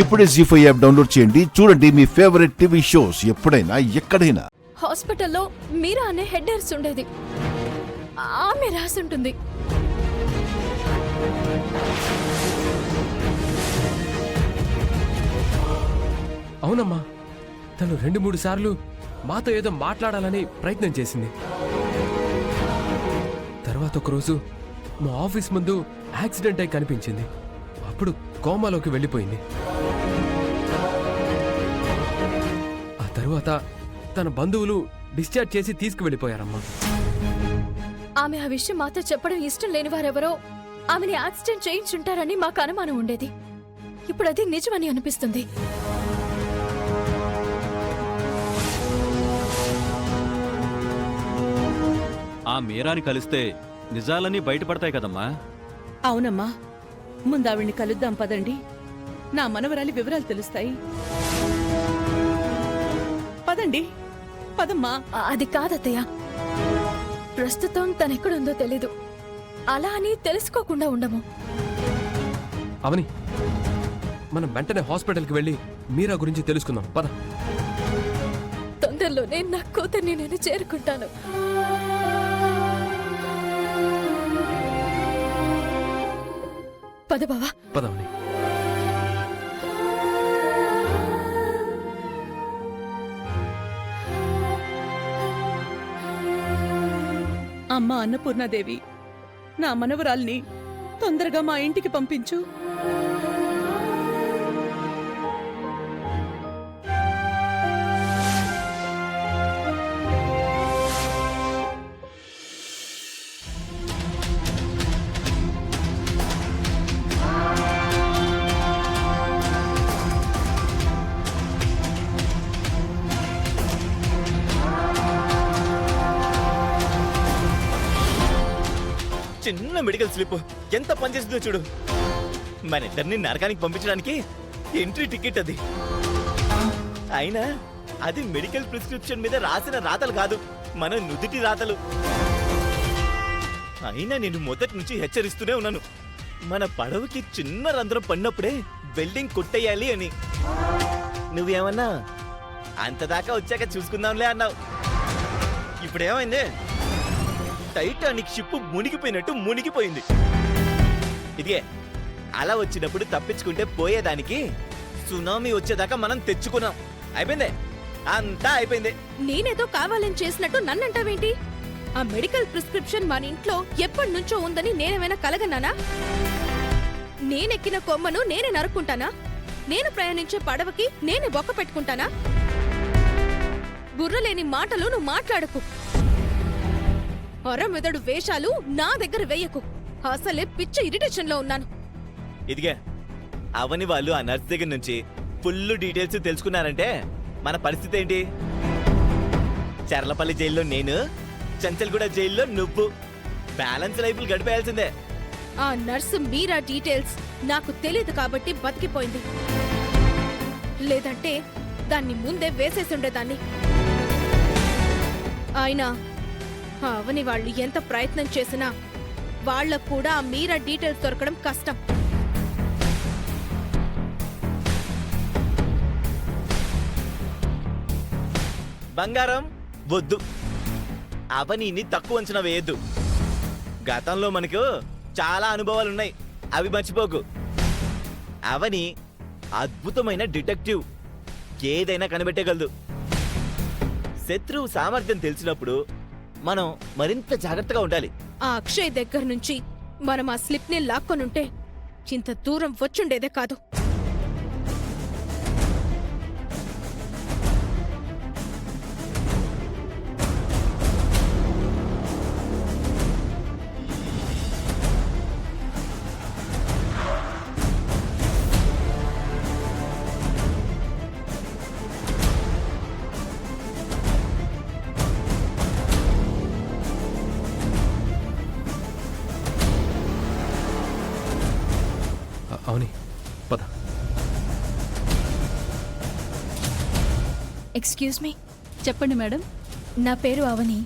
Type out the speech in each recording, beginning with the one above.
ఇప్పుడే జీ5 app download చేయండి. చూడండి మీ ఫేవరెట్ టీవీ షోస్ ఎప్పుడైనా ఎక్కడైనా. హాస్పిటల్లో మీరా అనే హెడ్ నర్స్ ఉండేది. ఆమె రాసుంటుంది. అవునమ్మా, తను 2-3 సార్లు మాతో ఏదో మాట్లాడాలని ప్రయత్నం చేసింది. తర్వాత ఒకరోజు మా ఆఫీస్ ముందు యాక్సిడెంట్ అయి కనిపించింది. అప్పుడు కోమాలోకి వెళ్ళిపోయింది. ఆ తరువాత తన బంధువులు డిశ్చార్జ్ చేసి తీసుకువెళ్ళిపోయారమ్మా. ఆమె ఆ విషయం మాతో చెప్పడం ఇష్టం లేని వారెవరో ఆమెని యాక్సిడెంట్ చేయించుంటారని మాకు అనుమానం ఉండేది. ఇప్పుడు అది నిజమని అనిపిస్తుంది. ఆ మీరాని కలిస్తే నిజాలన్నీ బయటపడతాయి కదమ్మా. అవునమ్మా, ముందావిడ్ని కలుద్దాం పదండి. నా మనవరాలి వివరాలు తెలుస్తాయి. పదండి, పదమ్మా. అది కాదత్తయ్య, ప్రస్తుతం తనెక్కడుందో తెలీదు. అలా అని తెలుసుకోకుండా ఉండము. అవని, మనం వెంటనే హాస్పిటల్కి వెళ్ళి మీరా గురించి తెలుసుకుందాం. పద. తొందరలోనే నా కూతుర్ని నేను చేరుకుంటాను. పద బావా. పదవని. అమ్మా అన్నపూర్ణాదేవి, నా మనవరాల్ని తొందరగా మా ఇంటికి పంపించు. చిన్న మెడికల్ స్లిప్ ఎంత పనిచేస్తుందో చూడు. మన ఇద్దరిని నరకానికి పంపించడానికి ఎంట్రీ టికెట్ అది. అయినా అది మెడికల్ ప్రిస్క్రిప్షన్ మీద రాసిన రాతలు కాదు, మన నుదిటి రాతలు. అయినా నేను మొదటి నుంచి హెచ్చరిస్తూనే ఉన్నాను, మన పడవకి చిన్న రంధ్రం పడినప్పుడే వెల్డింగ్ కొట్టేయాలి అని. నువ్వేమన్నా అంతదాకా వచ్చాక చూసుకుందాంలే అన్నావు. ఇప్పుడేమైంది? టైటానిక్ షిప్ మునిగిపోయినట్టు మునిగిపోయింది. ఇదిగే, అలా వచ్చినప్పుడు తప్పించుకుంటే పోయేదానికి సునామీ వచ్చేదాకా మనం తెచ్చుకున్నాం. అయిపోయిందే, అంతా అయిపోయింది. నేనేదో కావాలని చేసినట్టు నన్నంటావేంటి? ఆ మెడికల్ ప్రిస్క్రిప్షన్ మన ఇంట్లో ఎప్పటి నుంచో ఉందని నేనేమైనా కలగన్నానా? నేనెక్కిన కొమ్మను నేనే నరుక్కుంటానా? నేను ప్రయాణించే పడవకి నేనే బొక్క పెట్టుకుంటానా? బుర్రలేని మాటలు నువ్వు మాట్లాడకు. అరమెదడు వేషాలు నా దగ్గర వేయకు. అసలే పిచ్చ ఇరిటేషన్ లో ఉన్నాను. ఇదిగే, అవని వాళ్ళు ఆ నర్స్ దగ్గర నుంచి ఫుల్ డీటెయిల్స్ తెలుసుకున్నారంటే మన పరిస్థితి ఏంటి? చర్లపల్లి జైల్లో నేను, చంచల్గూడ జైల్లో నువ్వు బ్యాలెన్స్ లైఫ్లు గడిపేయాల్సిందే. ఆ నర్సు మీరా డీటెయిల్స్ నాకు తెలియదు కాబట్టి బతికిపోయింది. లేదంటే దాన్ని ముందే వేసేసుండేదాన్ని. అయినా అవని వాళ్ళు ఎంత ప్రయత్నం చేసినా వాళ్లకు కూడా ఆ మీరా డీటెయిల్స్ దొరకడం కష్టం. బంగారం వద్దు, అవనీని తక్కువ అంచనా వేయద్దు. గతంలో మనకు చాలా అనుభవాలున్నాయి, అవి మర్చిపోకు. అవని అద్భుతమైన డిటెక్టివ్, ఏదైనా కనిపెట్టగలదు. శత్రువు సామర్థ్యం తెలిసినప్పుడు మనం మరింత జాగ్రత్తగా ఉండాలి. ఆ అక్షయ్ దగ్గర నుంచి మనం ఆ స్లిప్ ని లాక్కొనుంటే ఇంత దూరం వచ్చుండేదే కాదు. అవని, పద. Excuse me. చెప్పండి మేడం. నా పేరు అవని.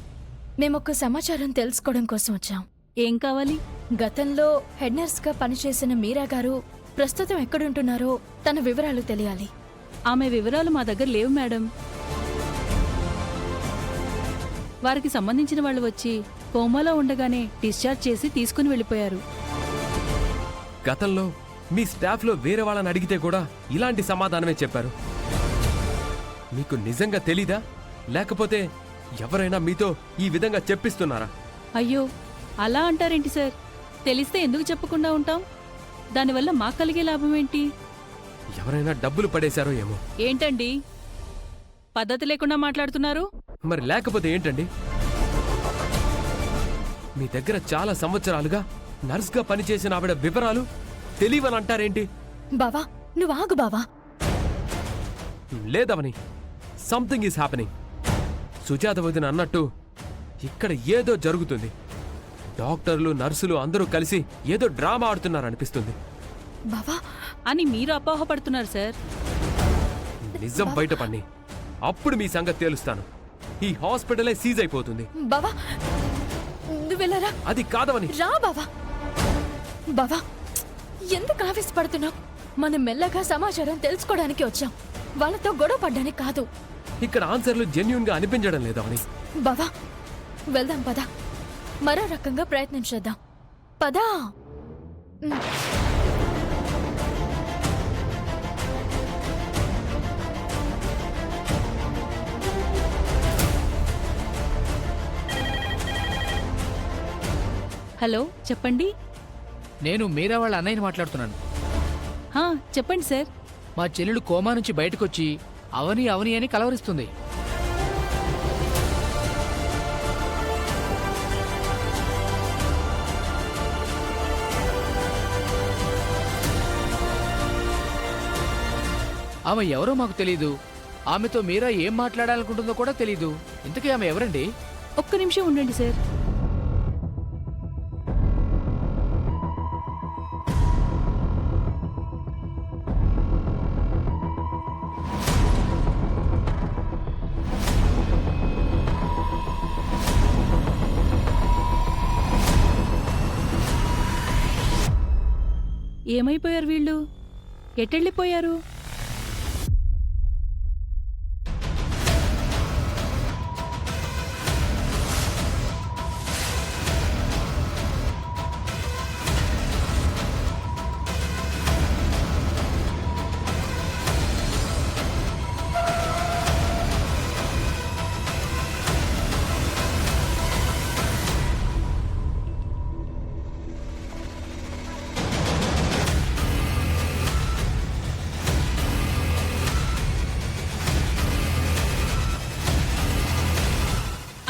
మేమొక సమాచారం తెలుసుకోవడం కోసం వచ్చాం. ఏం కావాలి? గతంలో హెడ్ నర్స్ గా పనిచేసిన మీరా గారు ప్రస్తుతం ఎక్కడుంటున్నారో తన వివరాలు తెలియాలి. ఆమె వివరాలు మా దగ్గర లేవు మేడం. వారికి సంబంధించిన వాళ్ళు వచ్చి కోమాలో ఉండగానే డిశ్చార్జ్ చేసి తీసుకుని వెళ్ళిపోయారు. గతంలో మీ స్టాఫ్లో వేరే వాళ్ళని అడిగితే కూడా ఇలాంటి సమాధానమే చెప్పారు. మీకు నిజంగా తెలీదా, లేకపోతే ఎవరైనా మీతో ఈ విధంగా చెప్పిస్తున్నారా? అయ్యో, అలా అంటారేంటి సార్? తెలిస్తే ఎందుకు చెప్పకుండా ఉంటాం? దానివల్ల మాకు కలిగే లాభం ఏంటి? ఎవరైనా డబ్బులు పడేశారో ఏమో. ఏంటండి పద్ధతి లేకుండా మాట్లాడుతున్నారు? మరి లేకపోతే ఏంటండి? మీ దగ్గర చాలా సంవత్సరాలుగా నర్స్గా పనిచేసిన ఆవిడ వివరాలు తెలియవని అంటారేంటి? బావా, నువ్వు ఆగు బావా. లేదవని, సంథింగ్ ఈస్ హ్యాపెనింగ్. సుజాత వదిన అన్నట్టు ఇక్కడ ఏదో జరుగుతుంది. డాక్టర్లు, నర్సులు అందరూ కలిసి ఏదో డ్రామా ఆడుతున్నారనిపిస్తుంది. బావా అని మీరు అపోహపడుతున్నారు సార్. నిజం బయటపడి అప్పుడు మీ సంగతి తేలుస్తాను. ఈ హాస్పిటలే సీజ్ అయిపోతుంది. బావా, నువ్వెళ్ళరా. అది కాదవని. రా బావా. బావా, ఎందుకు ఆవేశపడుతున్నావు? మనం మెల్లగా సమాచారం తెలుసుకోవడానికి వచ్చాం, వాళ్ళతో గొడవ పడ్డానికి కాదు. ఇక్కడ ఆన్సర్లు జెన్యూన్ గా అనిపించడం లేదవని. బావా, వెళ్దాం పదా. మరో రకంగా ప్రయత్నం చేద్దాం పదా. హలో, చెప్పండి. నేను మీరా వాళ్ళ అన్నయ్యని మాట్లాడుతున్నాను. హా, చెప్పండి సార్. మా చెల్లెలు కోమా నుంచి బయటకొచ్చి అవని అవని అని కలవరిస్తుంది. ఆమె ఎవరో మాకు తెలీదు. ఆమెతో మీరా ఏం మాట్లాడాలనుకుంటుందో కూడా తెలీదు. ఇంతకీ ఆమె ఎవరండి? ఒక్క నిమిషం ఉండండి సార్. ఏమైపోయారు వీళ్ళు? ఎటెళ్ళిపోయారు?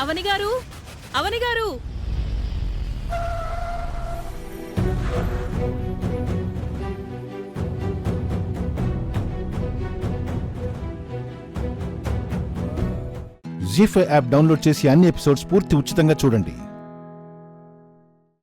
అవని గారు, అవని గారు! జీ5 యాప్ డౌన్లోడ్ చేసి అన్ని ఎపిసోడ్స్ పూర్తి ఉచితంగా చూడండి.